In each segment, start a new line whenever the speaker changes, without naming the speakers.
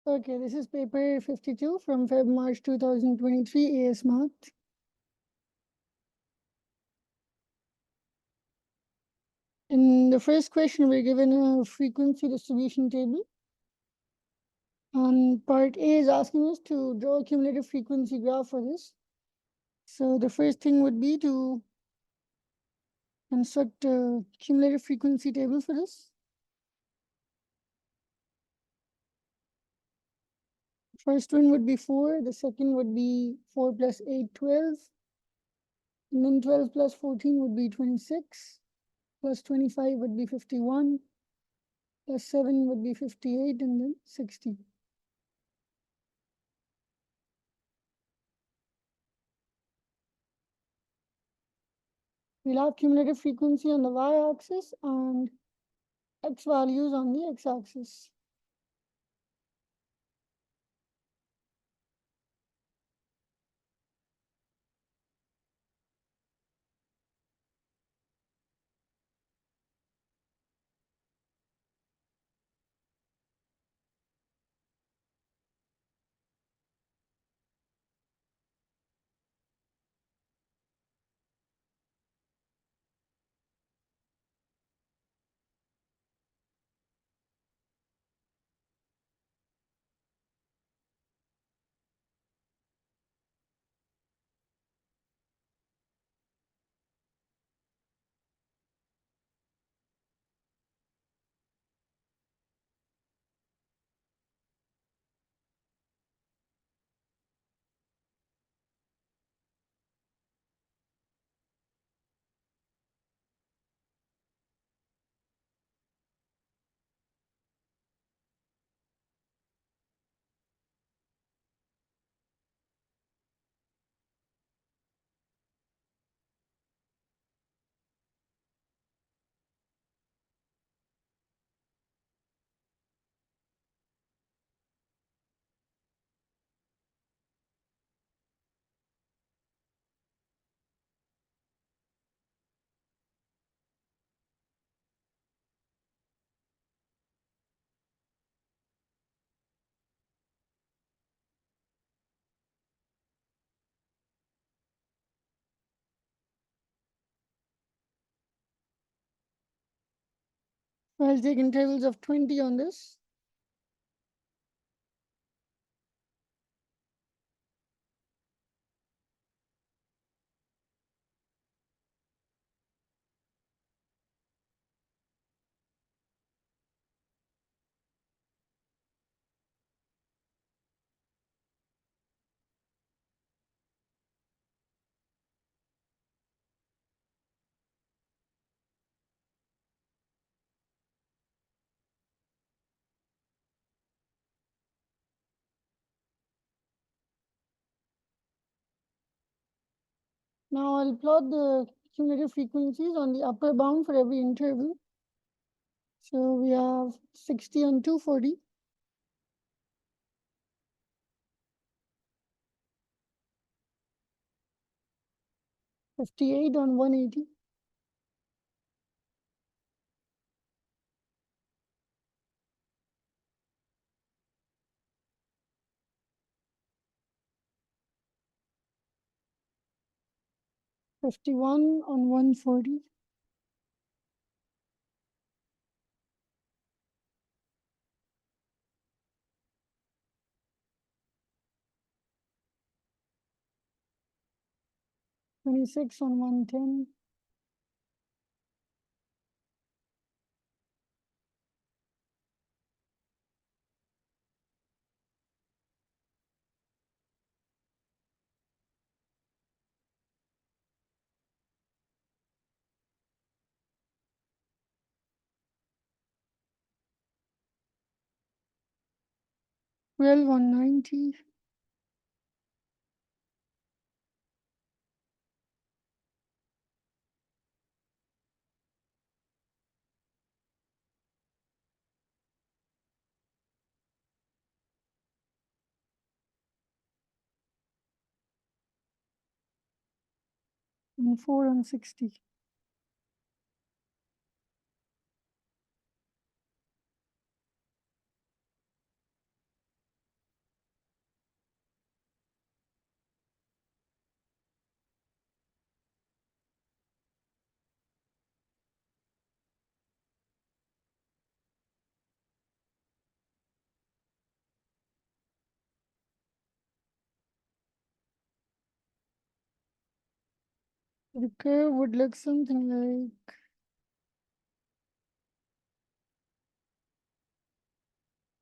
Okay, this is paper 52 from March 2023 AS Math. In the first question, we're given a frequency distribution table. And part A is asking us to draw a cumulative frequency graph for this. So the first thing would be to construct a cumulative frequency table for this. First one would be 4, the second would be 4 plus 8, 12. And then 12 plus 14 would be 26, plus 25 would be 51, plus 7 would be 58, and then 60. We'll have cumulative frequency on the y-axis and x values on the x-axis. I'll take intervals of 20 on this. Now I'll plot the cumulative frequencies on the upper bound for every interval. So we have 60 on 240. 58 on 180. 51 on 140. 26 on 110. 12 on 90. 4 on 60. The curve would look something like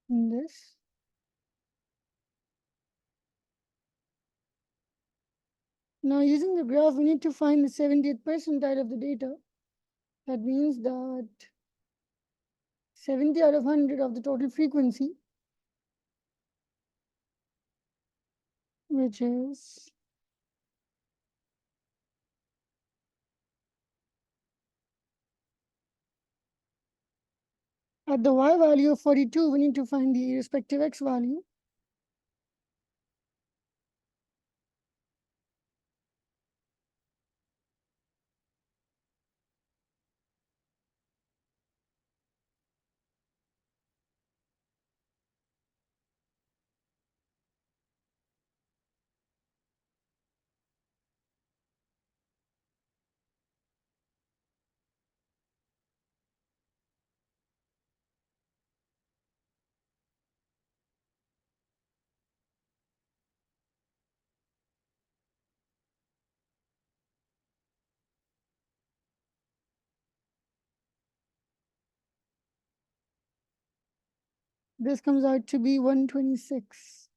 this. Now, using the graph, we need to find the 70th percentile of the data. That means that 70 out of 100 of the total frequency, which is at the y value of 42, we need to find the respective x value. This comes out to be 126.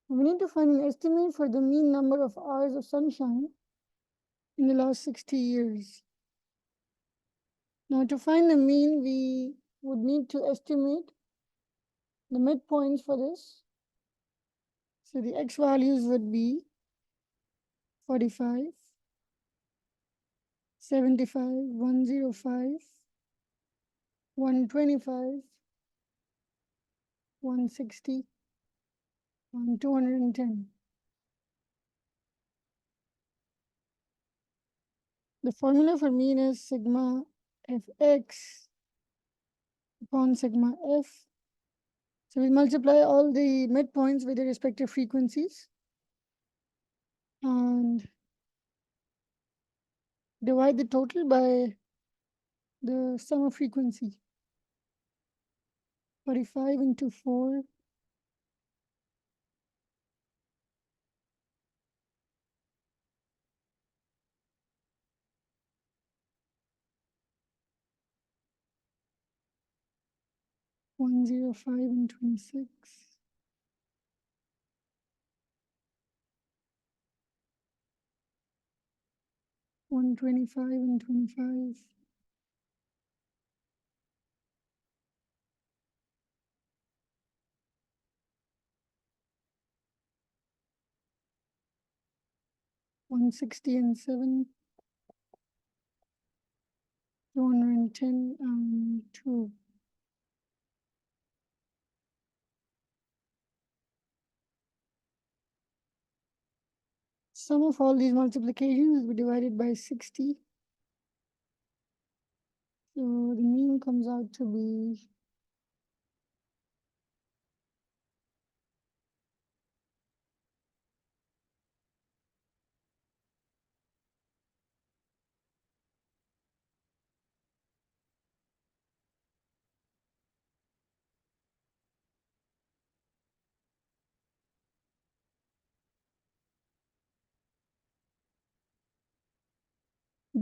We need to find an estimate for the mean number of hours of sunshine in the last 60 years. Now, to find the mean, we would need to estimate the midpoints for this. So the x values would be 45, 75, 105, 125, 160, and 210. The formula for mean is sigma fx upon sigma f. So we multiply all the midpoints with their respective frequencies and divide the total by the sum of frequency. 45 into 4, 105 and 26. 125 and 25. 160 and 7. 210 and 2. Sum of all these multiplications will be divided by 60. So the mean comes out to be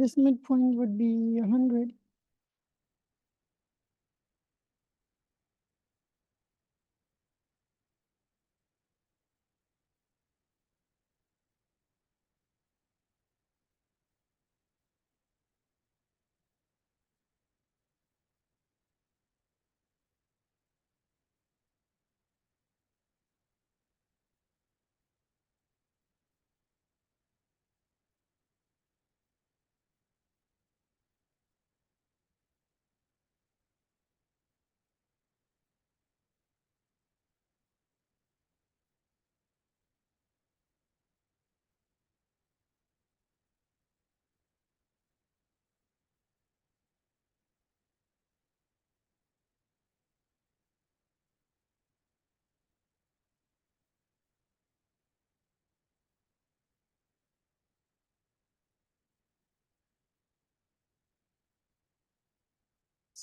this midpoint would be 100.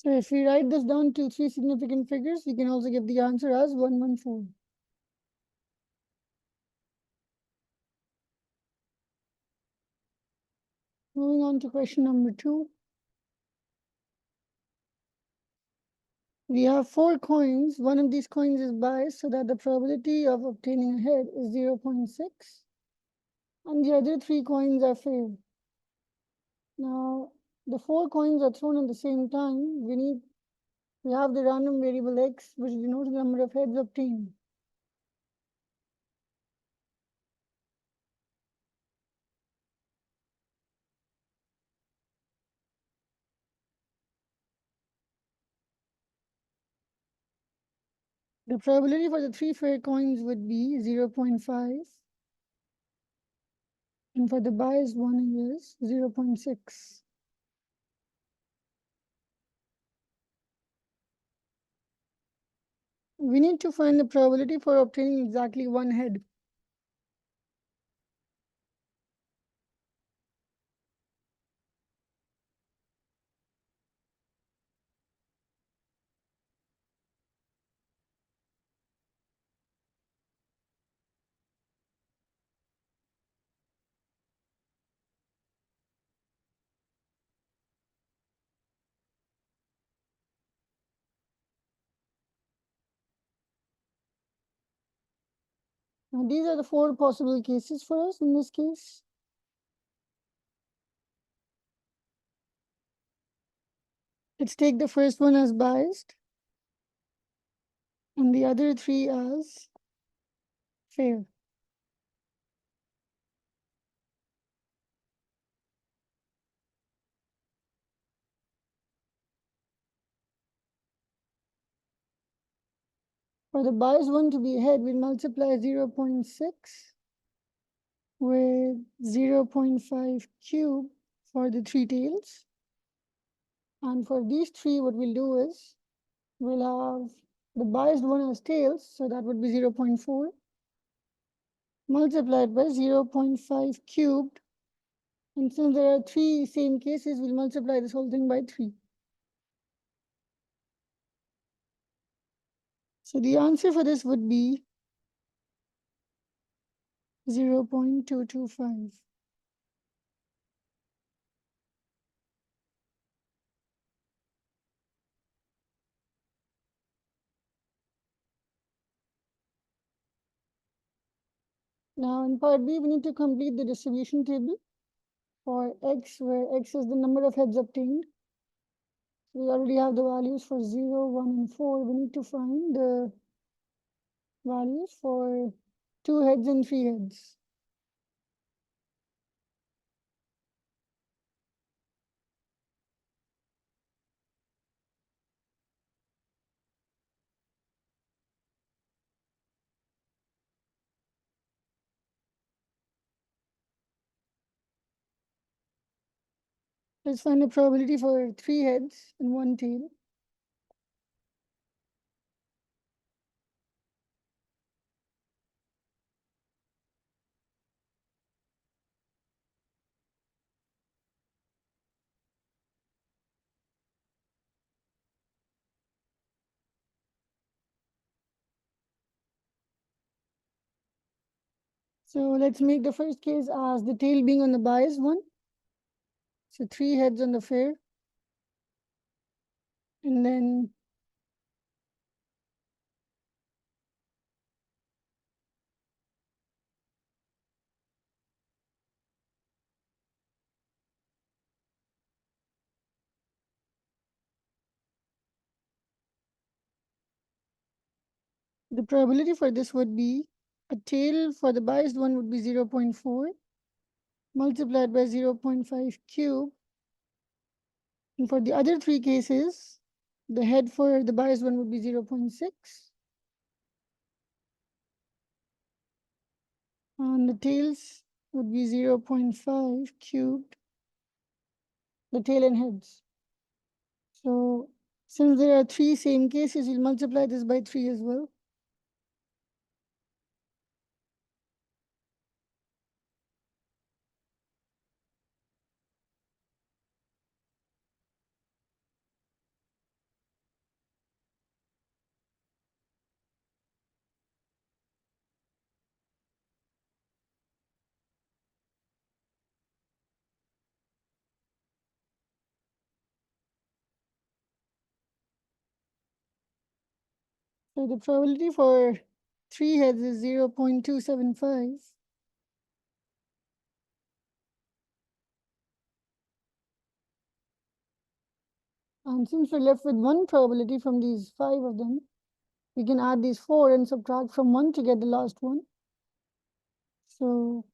So if we write this down to three significant figures, we can also give the answer as 114. Moving on to question number 2. We have 4 coins. One of these coins is biased so that the probability of obtaining a head is 0.6. And the other 3 coins are fair. Now, the 4 coins are thrown at the same time. We have the random variable x, which denotes the number of heads obtained. The probability for the 3 fair coins would be 0.5. And for the biased one is 0.6. We need to find the probability for obtaining exactly 1 head. Now, these are the 4 possible cases for us in this case. Let's take the first one as biased and the other 3 as fair. For the biased one to be a head, we'll multiply 0.6 with 0.5 cube for the 3 tails. And for these 3, what we'll do is we'll have the biased one as tails, so that would be 0.4 multiplied by 0.5 cubed. And since there are 3 same cases, we'll multiply this whole thing by 3. So the answer for this would be 0.225. Now in part B, we need to complete the distribution table for x, where x is the number of heads obtained. We already have the values for 0, 1, and 4. We need to find the values for 2 heads and 3 heads. Let's find the probability for 3 heads and 1 tail. So let's make the first case as the tail being on the biased one. So 3 heads on the fair. And then the probability for this would be a tail for the biased one would be 0.4 multiplied by 0.5 cube. And for the other 3 cases, the head for the biased one would be 0.6. And the tails would be 0.5 cubed, the tail and heads. So since there are 3 same cases, we'll multiply this by 3 as well. So the probability for 3 heads is 0.275. And since we're left with one probability from these 5 of them, we can add these 4 and subtract from 1 to get the last one. So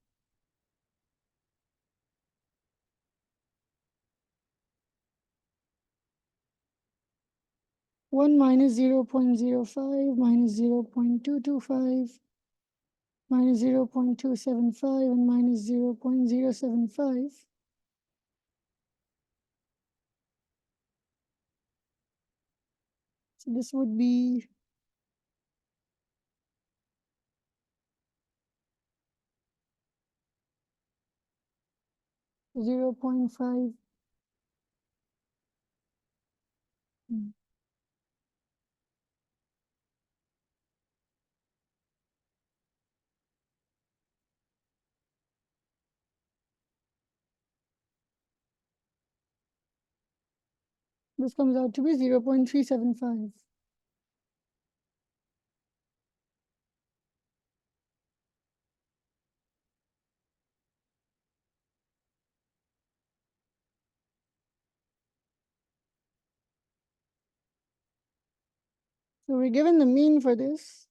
one minus 0.05 minus 0.225 minus 0.275 and minus 0.075. So this would be 0.5. This comes out to be 0.375. So we're given the mean for this.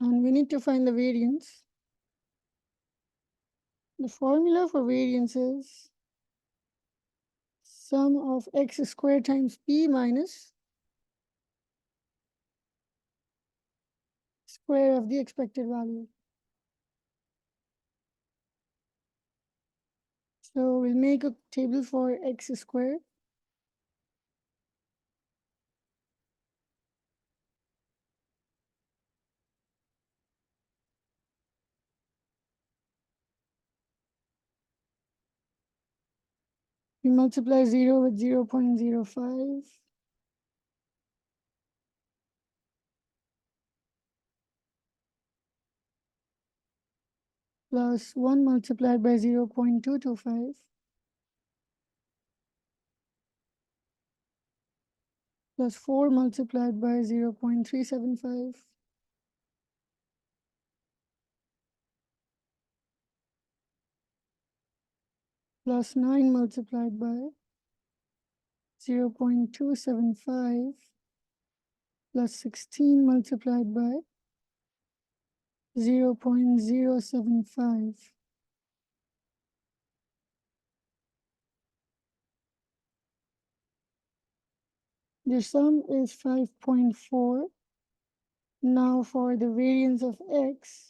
And we need to find the variance. The formula for variance is sum of x squared times p minus square of the expected value. So we'll make a table for x squared. We multiply 0 with 0.05. Plus 1 multiplied by 0.225. Plus 4 multiplied by 0.375. Plus 9 multiplied by 0.275 plus 16 multiplied by 0.075. The sum is 5.4. Now for the variance of x,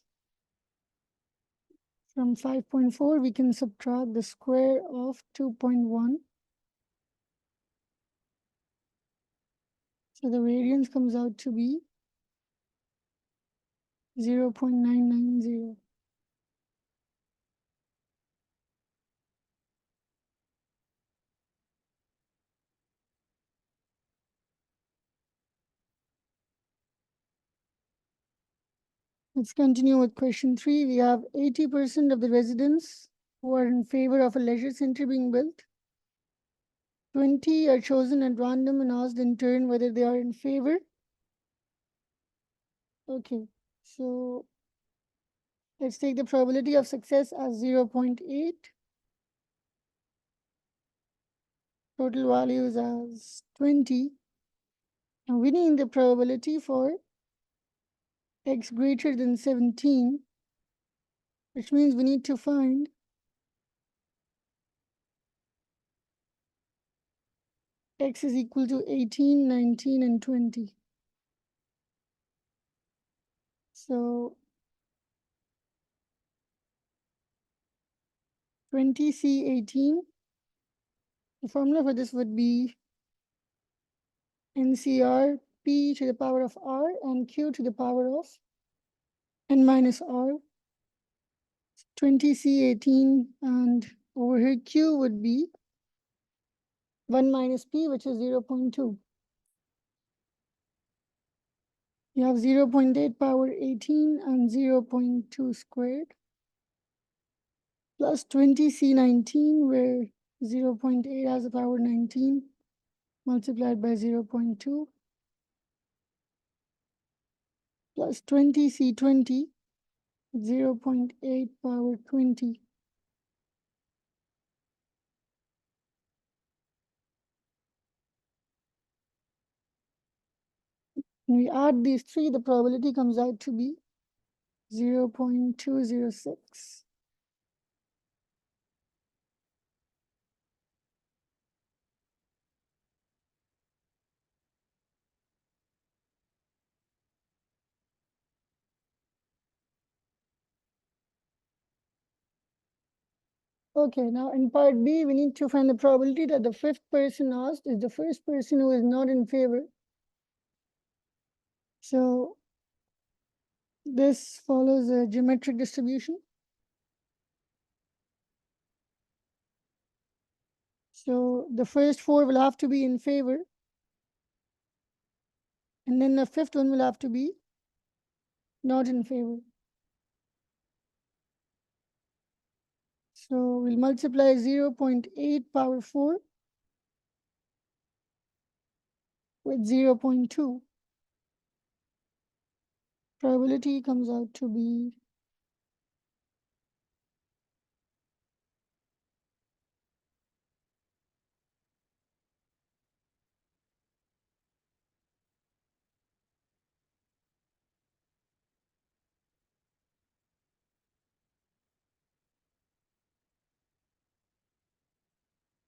from 5.4 we can subtract the square of 2.1. So the variance comes out to be 0.990. Let's continue with question 3. We have 80% of the residents who are in favor of a leisure center being built. 20 are chosen at random and asked in turn whether they are in favor. Okay, so let's take the probability of success as 0.8. Total values as 20. Now we need the probability for x greater than 17, which means we need to find x is equal to 18, 19, and 20. So 20C18, the formula for this would be NCR P to the power of R and Q to the power of N minus R. 20C18, and over here Q would be 1 minus P, which is 0.2. You have 0.8 power 18 and 0.2 squared plus 20C19, where 0.8 has the power 19. multiplied by 0.2 plus 20 C20, 0.8 power 20. When we add these three, the probability comes out to be 0.206. Okay, now in part B, we need to find the probability that the fifth person asked is the first person who is not in favor. So this follows a geometric distribution. So the first four will have to be in favor. And then the fifth one will have to be not in favor. So we'll multiply 0.8 power 4 with 0.2. Probability comes out to be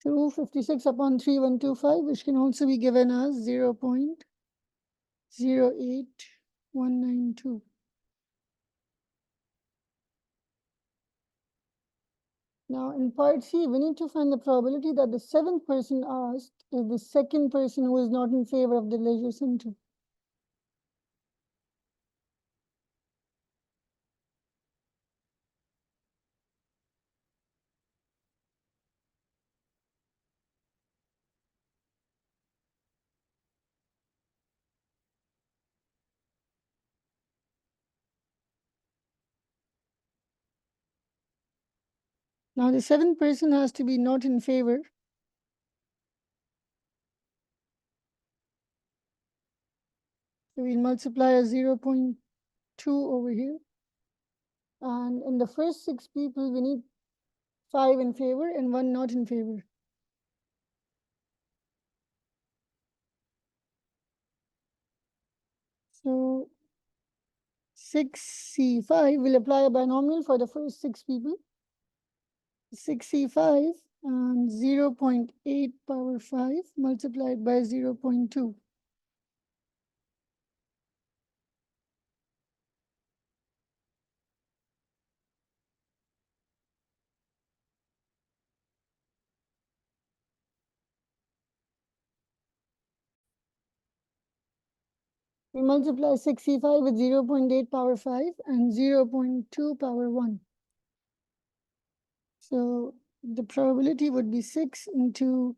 256 upon 3125, which can also be given as 0.08192. Now in part C, we need to find the probability that the seventh person asked is the second person who is not in favor of the leisure center. Now the seventh person has to be not in favor. So we'll multiply a 0.2 over here. And in the first six people, we need 5 in favor and 1 not in favor. So 6C5 will apply a binomial for the first six people. 6C5 and 0.8 power 5 multiplied by 0.2. We multiply 6C5 with 0.8 power 5 and 0.2 power 1. So the probability would be 6 into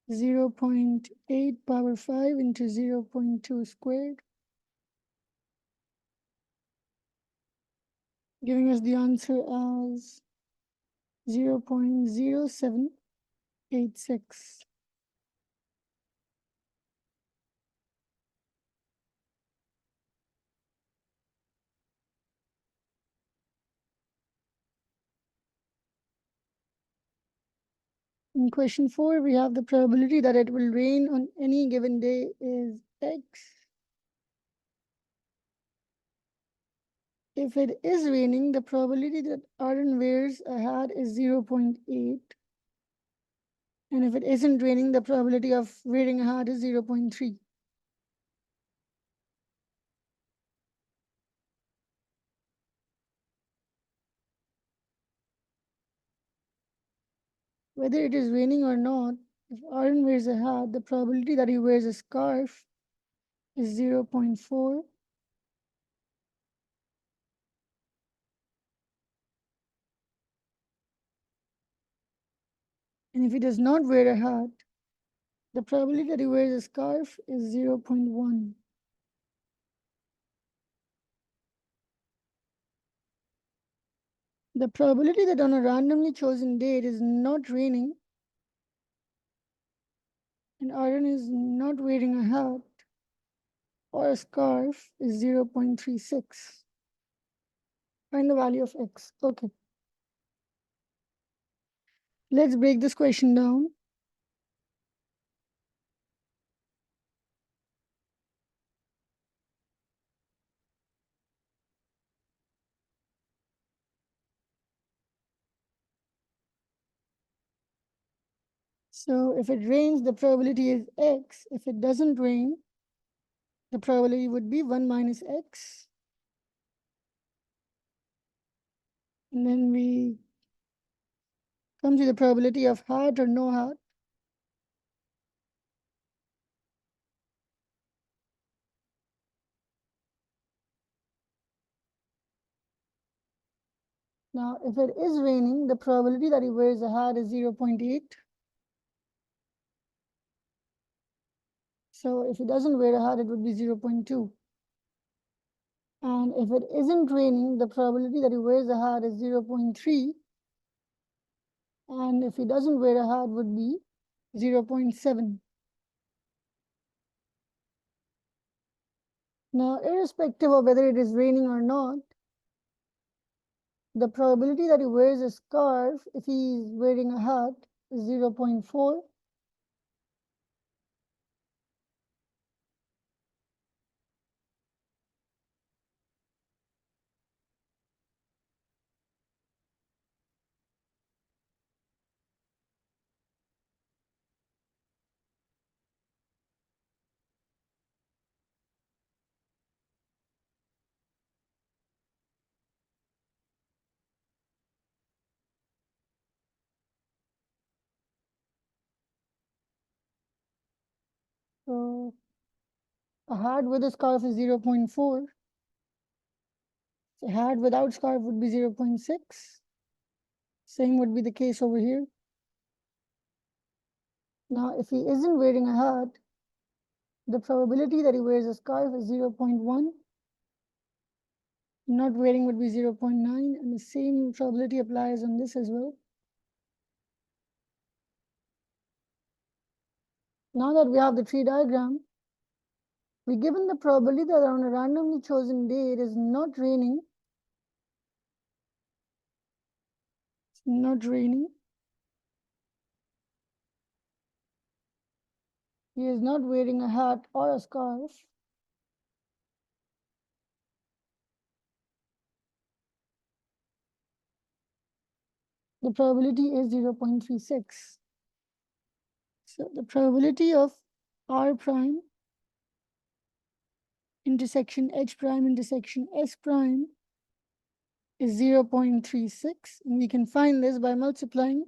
0.8 power 5 into 0.2 squared, giving us the answer as 0.0786. In question 4, we have the probability that it will rain on any given day is X. If it is raining, the probability that Aaron wears a hat is 0.8. And if it isn't raining, the probability of wearing a hat is 0.3. Whether it is raining or not, if Aaron wears a hat, the probability that he wears a scarf is 0.4. And if he does not wear a hat, the probability that he wears a scarf is 0.1. The probability that on a randomly chosen day it is not raining and Aryan is not wearing a hat or a scarf is 0.36. Find the value of x. Okay. Let's break this question down. So if it rains, the probability is x. If it doesn't rain, the probability would be 1 minus x. And then we come to the probability of hat or no hat. Now, if it is raining, the probability that he wears a hat is 0.8. So if he doesn't wear a hat, it would be 0.2. And if it isn't raining, the probability that he wears a hat is 0.3. And if he doesn't wear a hat, would be 0.7. Now, irrespective of whether it is raining or not, the probability that he wears a scarf if he is wearing a hat is 0.4. So a hat with a scarf is 0.4. A hat without scarf would be 0.6. Same would be the case over here. Now, if he isn't wearing a hat, the probability that he wears a scarf is 0.1. Not wearing would be 0.9, and the same probability applies on this as well. Now that we have the tree diagram, we're given the probability that on a randomly chosen day it is not raining. It's not raining. He is not wearing a hat or a scarf. The probability is 0.36. So the probability of R prime intersection H prime intersection S prime is 0.36. And we can find this by multiplying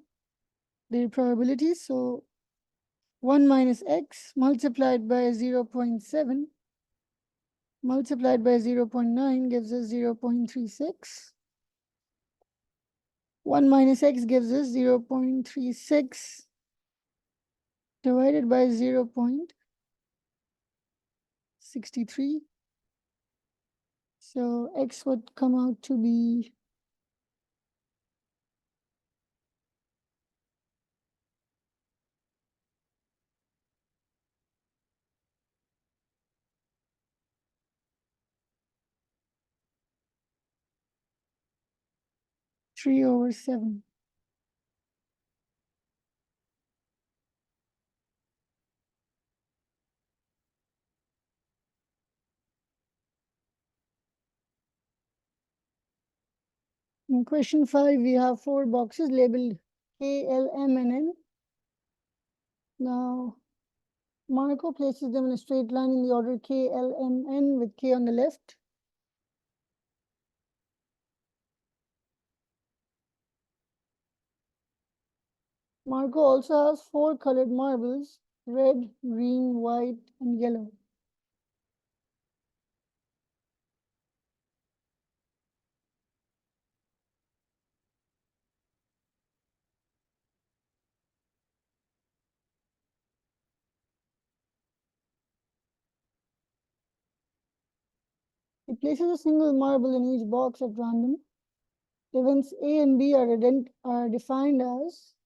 the probabilities. So 1 minus x multiplied by 0.7 multiplied by 0.9 gives us 0.36. 1 minus x gives us 0.36 divided by 0.63. So x would come out to be 3/7. In question 5, we have 4 boxes labeled K, L, M, and N. Now, Marco places them in a straight line in the order K, L, M, N with K on the left. Marco also has 4 colored marbles, red, green, white, and yellow. He places a single marble in each box at random. Events A and B are defined as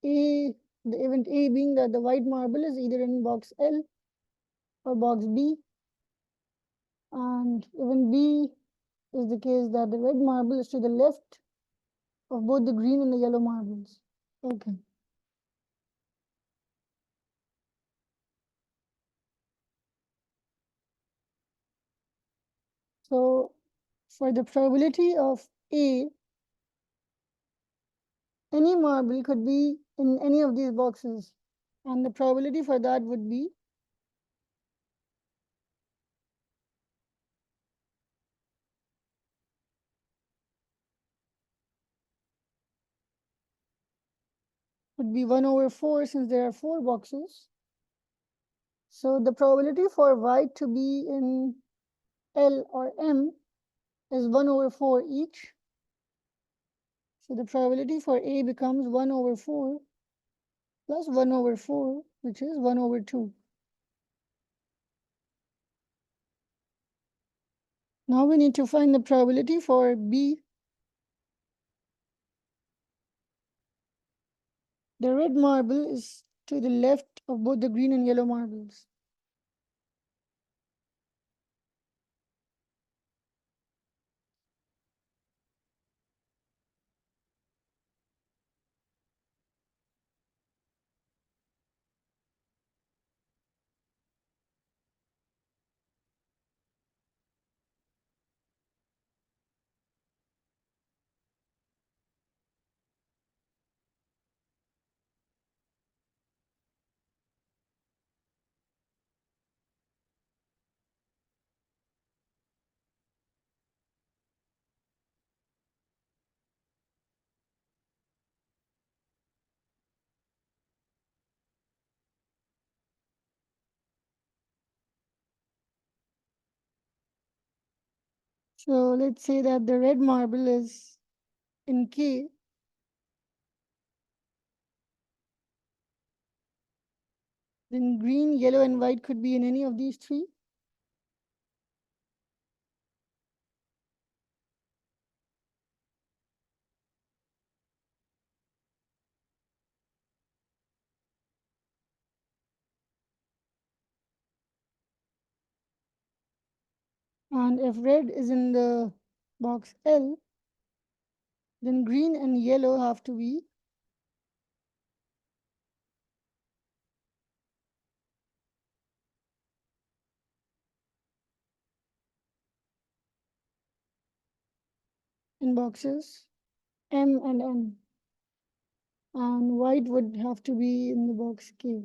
A The event A being that the white marble is either in box L or box B, and event B is the case that the red marble is to the left of both the green and the yellow marbles. Okay. So for the probability of A, any marble could be in any of these boxes, and the probability for that would be would be 1 over 4 since there are 4 boxes. So the probability for white to be in L or M is 1 over 4 each. So the probability for A becomes 1 over 4 plus 1 over 4, which is 1 over 2. Now we need to find the probability for B. The red marble is to the left of both the green and yellow marbles. So let's say that the red marble is in K. Then green, yellow, and white could be in any of these 3. And if red is in the box L, then green and yellow have to be in boxes M and N. And white would have to be in the box K.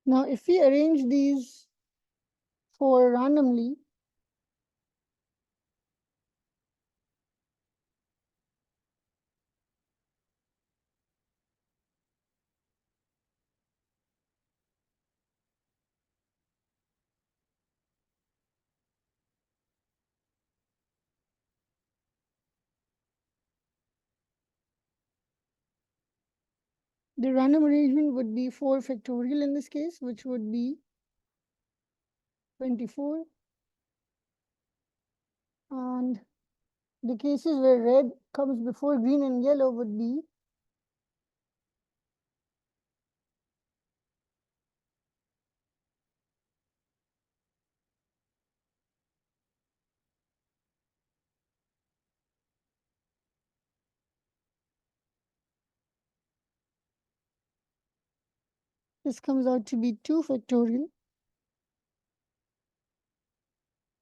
Now, if we arrange these 4 randomly, the random arrangement would be 4 factorial in this case, which would be 24. And the cases where red comes before green and yellow would be this comes out to be 2 factorial.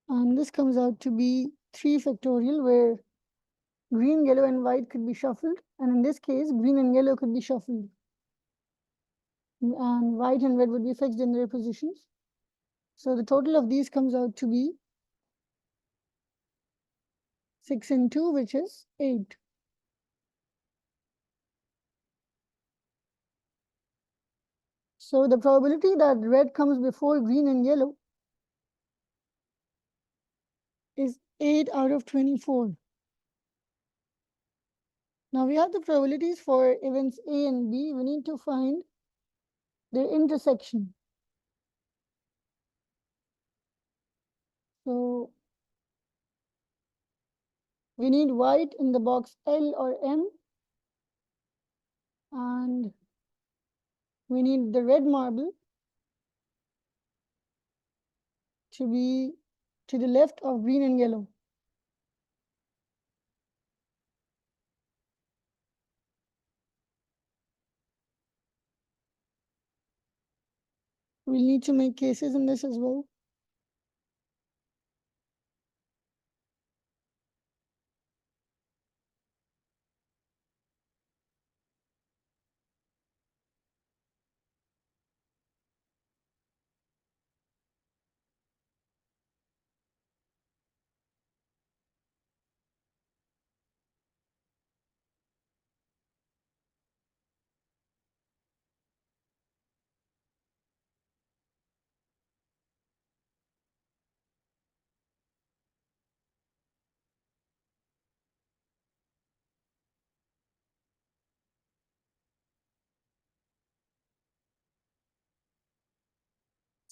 And this comes out to be 3 factorial, where green, yellow, and white could be shuffled. And in this case, green and yellow could be shuffled. And white and red would be fixed in their positions. So the total of these comes out to be 6 and 2, which is 8. So the probability that red comes before green and yellow is 8 out of 24. Now we have the probabilities for events A and B. We need to find their intersection. We need white in the box L or M, and we need the red marble to be to the left of green and yellow. We'll need to make cases in this as well.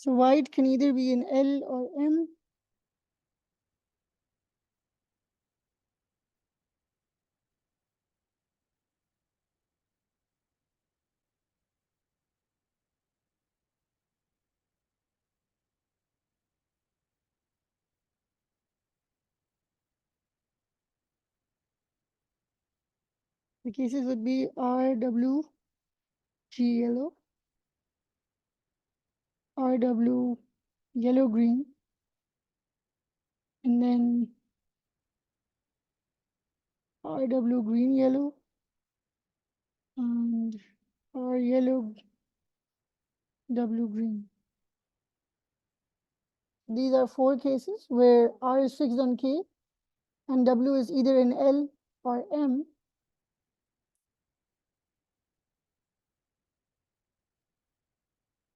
So white can either be in L or M. The cases would be RW, G yellow, RW, yellow green, and then RW green yellow, and R yellow, W green. These are 4 cases where R is fixed on K and W is either in L or M.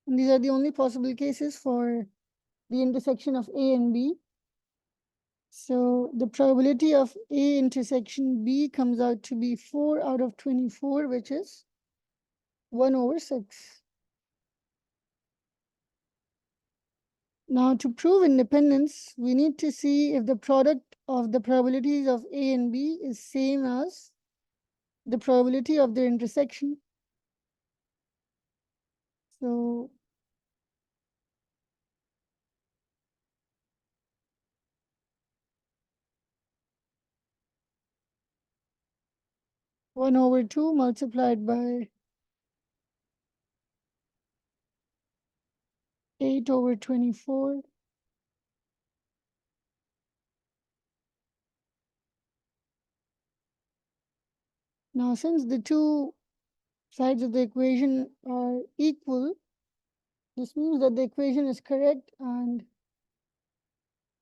And these are the only possible cases for the intersection of A and B. So the probability of A intersection B comes out to be 4 out of 24, which is 1/6. Now to prove independence, we need to see if the product of the probabilities of A and B is same as the probability of their intersection. So one over 2 multiplied by 8 over 24. Now, since the two sides of the equation are equal, this means that the equation is correct and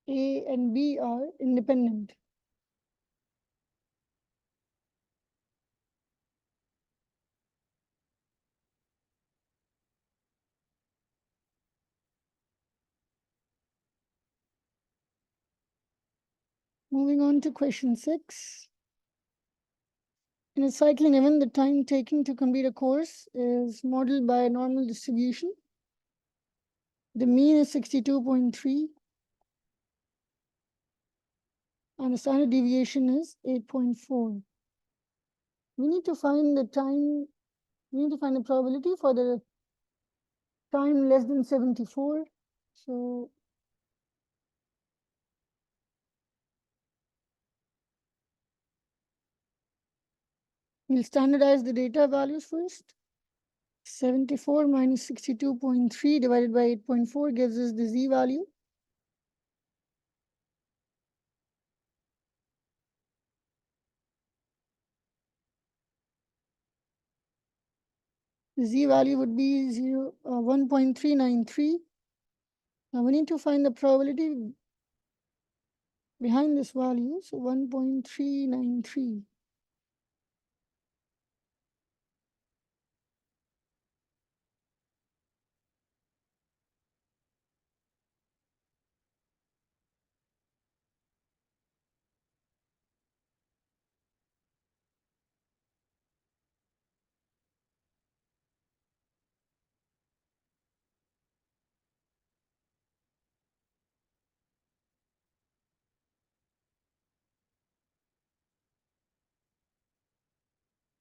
A and B are independent. Moving on to question 6. In a cycling event, the time taken to complete a course is modeled by a normal distribution. The mean is 62.3 and the standard deviation is 8.4. We need to find the time, we need to find the probability for the time less than 74. So we'll standardize the data values first. 74 minus 62.3 divided by 8.4 gives us the z value. The z value would be 1.393. Now we need to find the probability behind this value, so 1.393.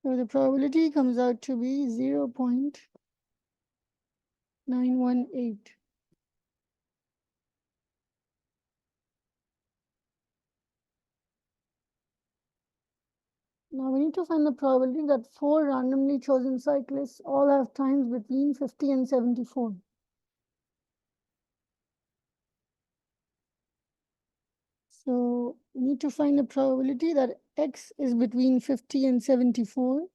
So the probability comes out to be 0.918. Now we need to find the probability that 4 randomly chosen cyclists all have times between 50 and 74. So we need to find the probability that x is between 50 and 74.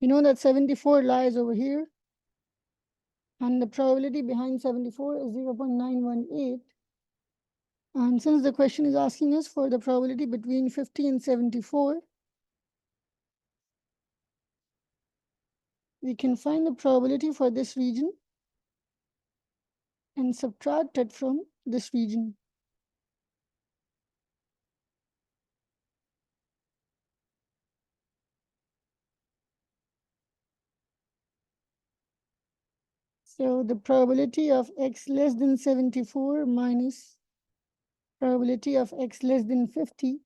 You know that 74 lies over here, and the probability behind 74 is 0.918. And since the question is asking us for the probability between 50 and 74, we can find the probability for this region and subtract it from this region. So the probability of x less than 74 minus probability of x less than 50.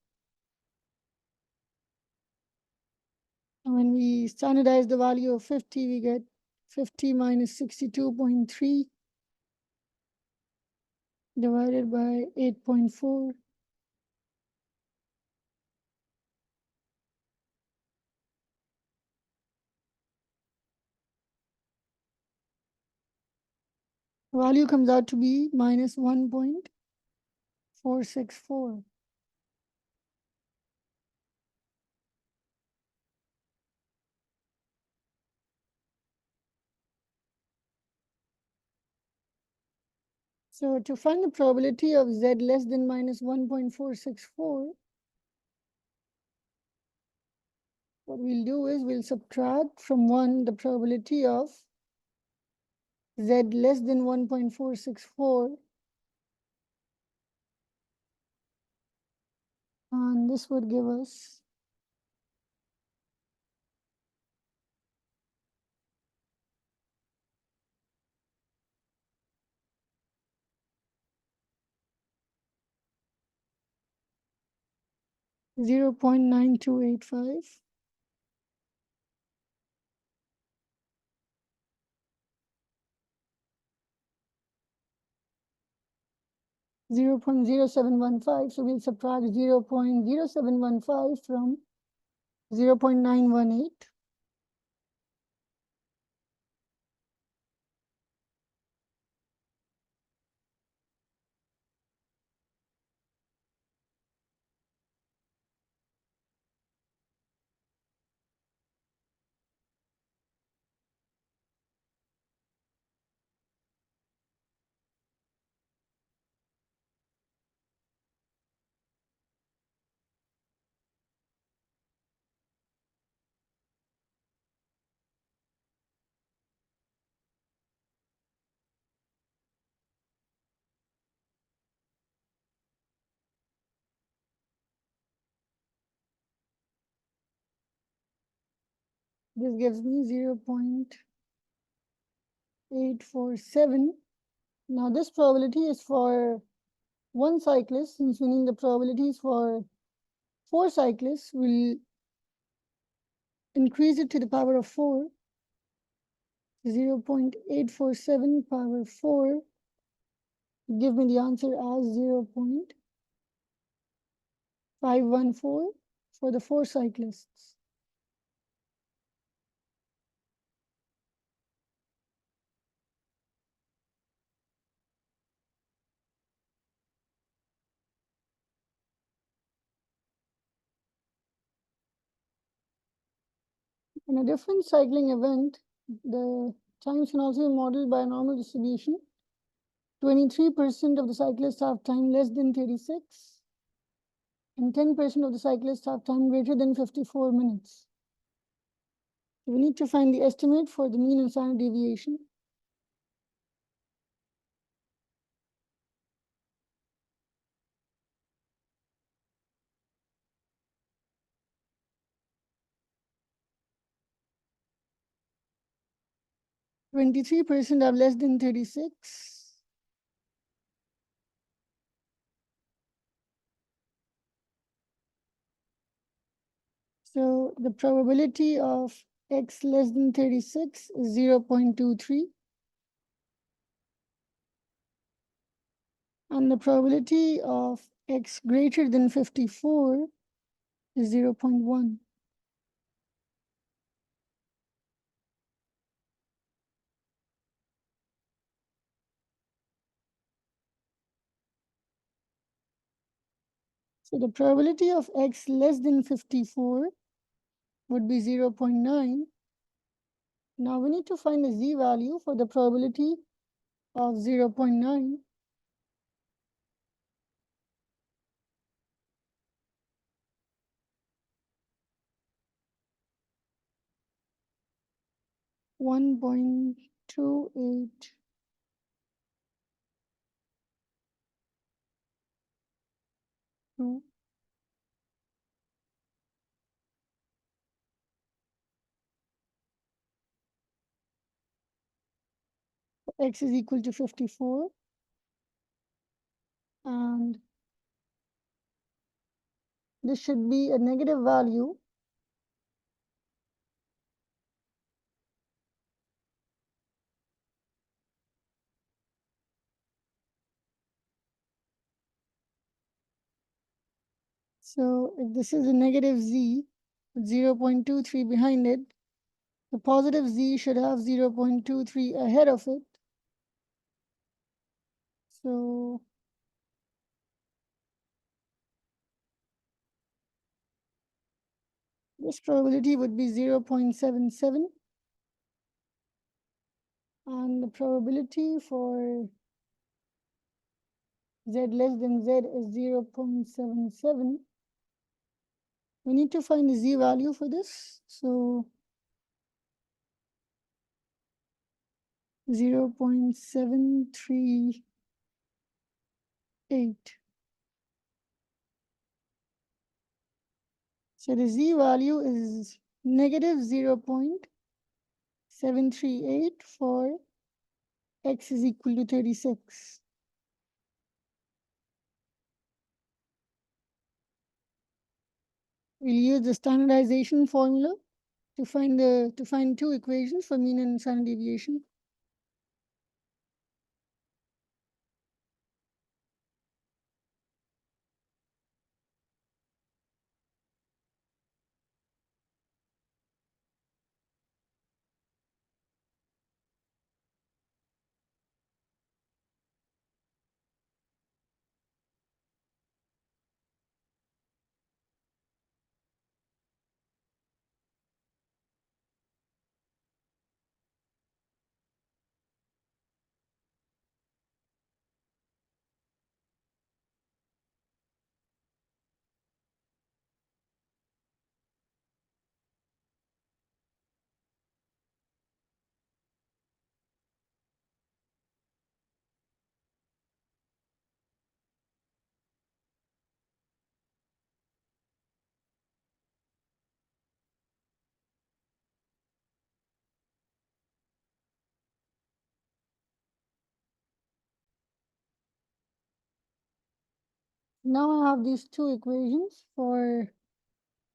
And when we standardize the value of 50, we get 50 minus 62.3 divided by 8.4. Value comes out to be minus 1.464. So to find the probability of z less than minus 1.464, what we'll do is we'll subtract from 1 the probability of z less than 1.464, and this would give us 0.9285. 0.0715, so we'll subtract 0.0715 from 0.918. This gives me 0.847. Now this probability is for one cyclist, since we need the probabilities for 4 cyclists, we'll increase it to the power of 4. 0.847 power 4 give me the answer as 0.514 for the 4 cyclists. In a different cycling event, the times can also be modeled by a normal distribution. 23% of the cyclists have time less than 36, and 10% of the cyclists have time greater than 54 minutes. We need to find the estimate for the mean and standard deviation. 23% are less than 36. So the probability of x less than 36 is 0.23. And the probability of x greater than 54 is 0.1. So the probability of x less than 54 would be 0.9. Now we need to find the z value for the probability of 0.9. One 1.28. X is equal to 54. And this should be a negative value. So if this is a negative z, with 0.23 behind it, the positive z should have 0.23 ahead of it. So this probability would be 0.77. And the probability for z less than z is 0.77. We need to find the z value for this. So 0.738. So the z value is negative 0.738 for x is equal to 36. We'll use the standardization formula to find two equations for mean and standard deviation. Now I have these two equations for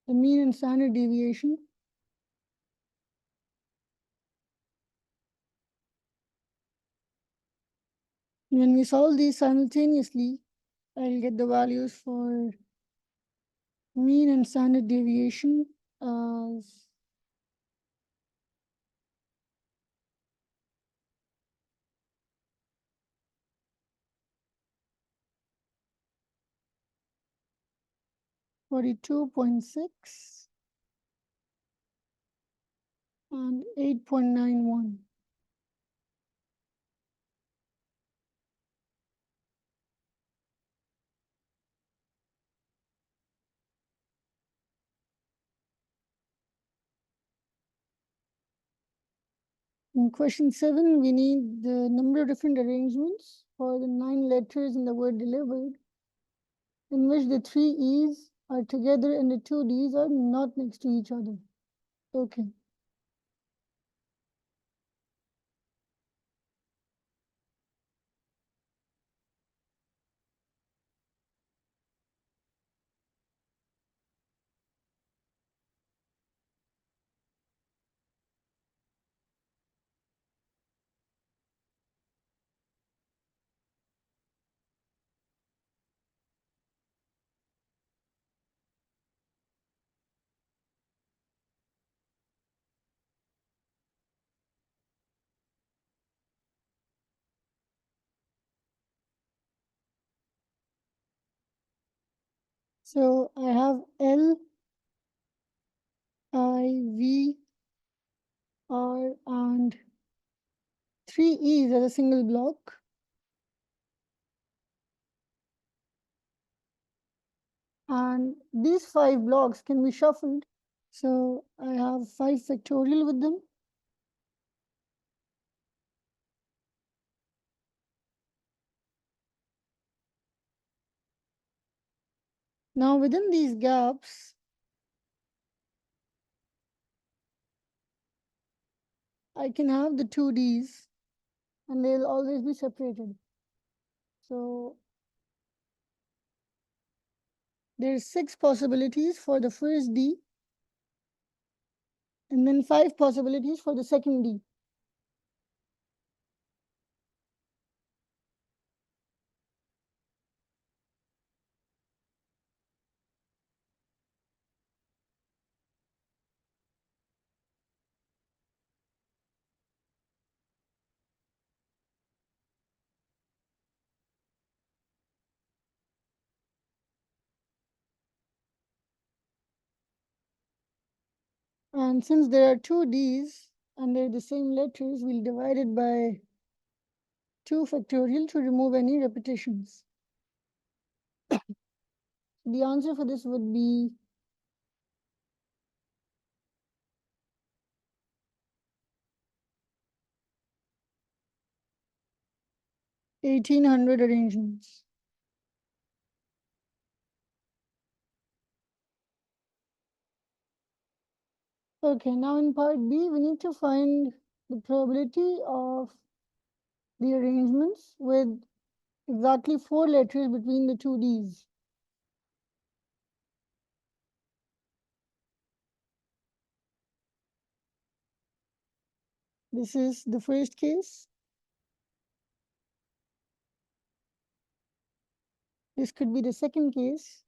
the mean and standard deviation. When we solve these simultaneously, I'll get the values for mean and standard deviation as 42.6 and 8.91. In question 7, we need the number of different arrangements for the 9 letters in the word delivered, in which the 3 E's are together and the 2 D's are not next to each other. Okay. So I have L, I, V, R, and 3 E's as a single block. And these 5 blocks can be shuffled. So I have 5 factorial with them. Now within these gaps, I can have the 2 D's and they'll always be separated. So there's 6 possibilities for the first D and then 5 possibilities for the second D. And since there are 2 D's and they're the same letters, we'll divide it by 2 factorial to remove any repetitions. The answer for this would be 1800 arrangements. Okay, now in part B, we need to find the probability of the arrangements with exactly 4 letters between the 2 D's. This is the first case. This could be the second case.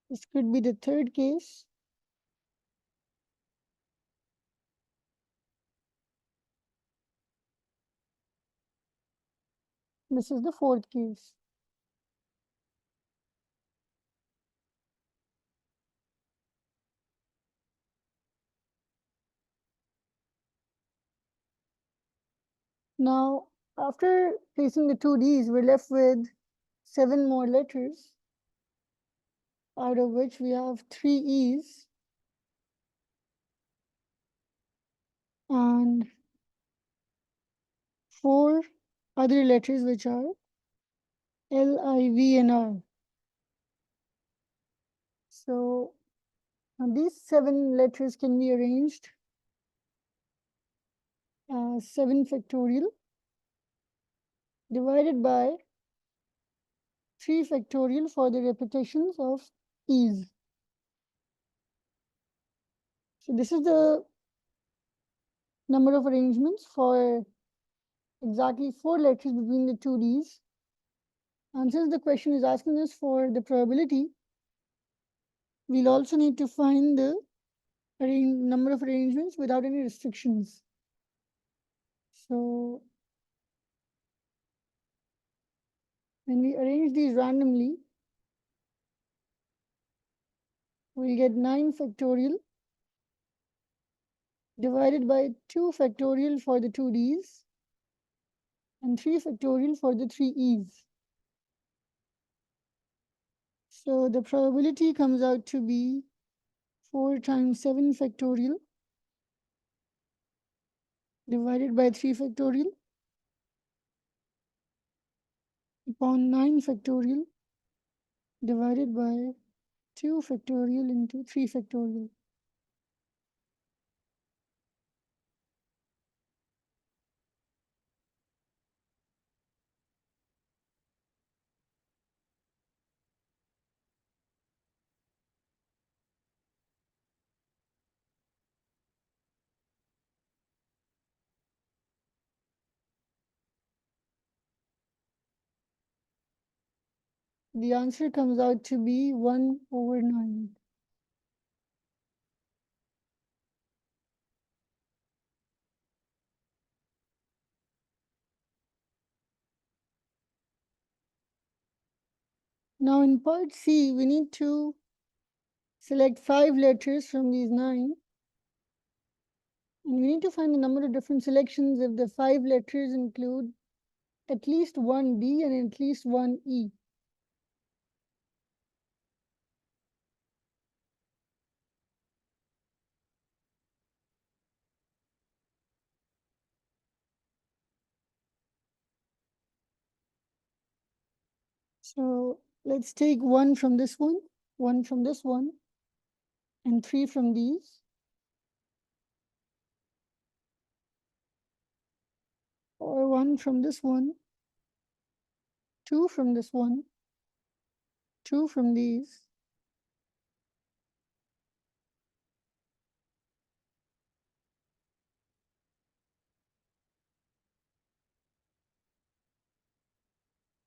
This could be the third case. This is the fourth case. Now, after placing the 2 D's, we're left with 7 more letters, out of which we have 3 E's and 4 other letters, which are L, I, V, and R. So these 7 letters can be arranged as 7 factorial divided by 3 factorial for the repetitions of E's. So this is the number of arrangements for exactly 4 letters between the 2 D's. And since the question is asking us for the probability, we'll also need to find the number of arrangements without any restrictions. So when we arrange these randomly, we'll get 9 factorial divided by 2 factorial for the 2 D's and 3 factorial for the 3 E's. So the probability comes out to be 4 times 7 factorial divided by 3 factorial upon 9 factorial divided by 2 factorial into 3 factorial. The answer comes out to be 1/9. Now in part C, we need to select 5 letters from these 9. And we need to find the number of different selections if the 5 letters include at least one D and at least one E. So let's take 1 from this one, 1 from this one, and 3 from these. Or 1 from this one, 2 from this one, 2 from these.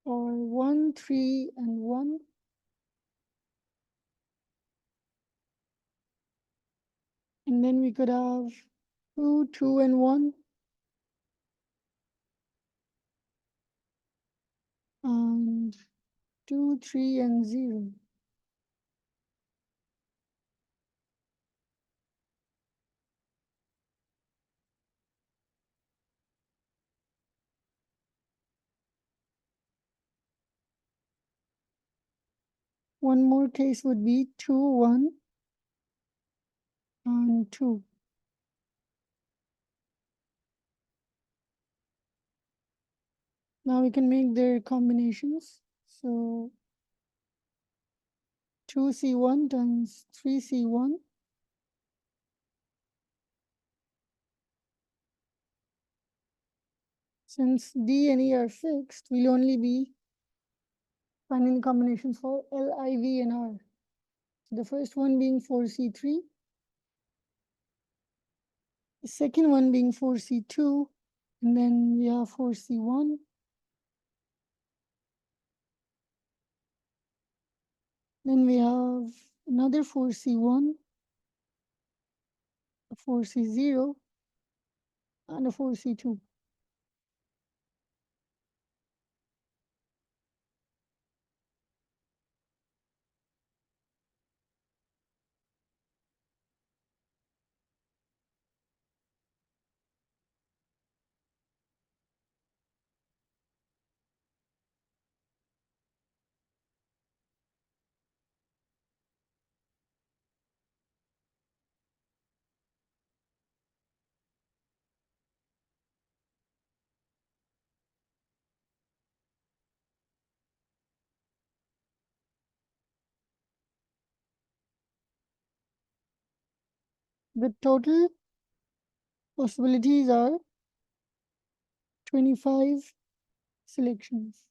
Or 1, 3, and 1. And then we could have 2, 2, and 1. And 2, 3, and 0. One more case would be 2, 1, and 2. Now we can make their combinations. So 2C1 times 3C1. Since D and E are fixed, we'll only be finding the combinations for L, I, V, and R. So the first one being 4C3, the second one being 4C2, and then we have 4C1. Then we have another 4C1, a 4C0, and a 4C2. The total possibilities are 25 selections.